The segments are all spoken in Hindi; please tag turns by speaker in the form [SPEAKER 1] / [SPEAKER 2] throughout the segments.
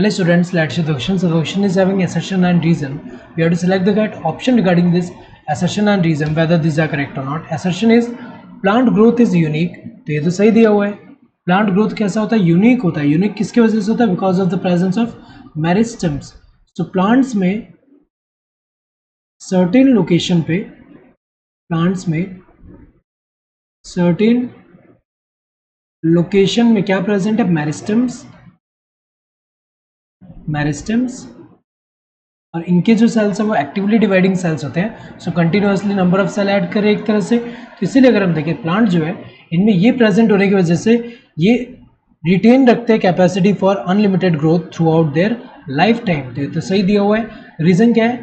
[SPEAKER 1] Hello students, let's see the question. So the question is having assertion and reason. We have to select the correct option regarding this assertion and reason, whether these are correct or not. Assertion is plant growth is unique. तो ये तो सही दिया हुआ है. Plant growth कैसा होता है? Unique होता है. Unique किसके वजह से होता है? Because of the presence of meristems. So plants में certain location पे plants में certain location में क्या present है? मेरिस्टम्स और इनके जो सेल्स है वो एक्टिवली डिवाइडिंग सेल्स होते हैं. So continuously number of cell add करें एक तरह से. तो इसीलिए अगर हम देखें प्लांट जो है इनमें ये प्रेजेंट होने की वजह से ये रिटेन रखते हैं capacity for unlimited growth throughout their life time. तो ये तो सही दिया हुआ है. रीजन क्या है?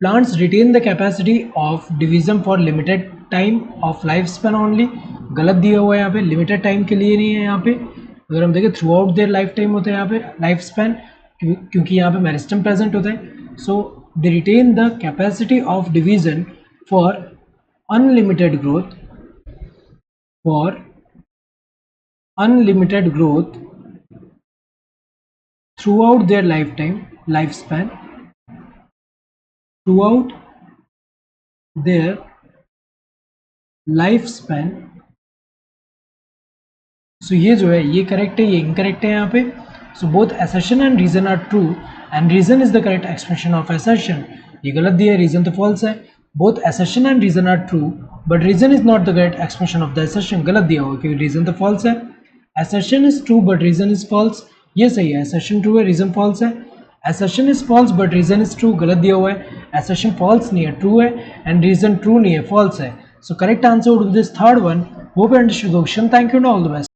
[SPEAKER 1] Plants retain the capacity of division for limited time of life span only. गलत दिया हुआ है यहाँ पे, लिमिटेड टाइम के लिए नहीं है यहाँ पे. अगर हम देखें through out their life time होता है यहाँ पे लाइफ स्पैन, क्योंकि यहाँ पे मेरिस्टम प्रेजेंट होता है. So they retain the capacity of division for unlimited growth throughout their life time life span throughout their life span. So ये जो है ये करेक्ट है, ये इनकरेक्ट है यहाँ पे. So both assertion and reason are true and reason is the correct expression of assertion. ये गलत दिया है, reason तो false है. Both assertion and reason are true but reason is not the correct expression of the assertion. गलत दिया हुआ क्योंकि reason तो false है. Assertion is true but reason is false. ये सही है, assertion true है, reason false है. Assertion is false but reason is true. गलत दिया हुआ है. Assertion false नहीं है, true है, and reason true नहीं है, false है. So correct answer would be this third one. Hope you understood the question. Thank you and all the best.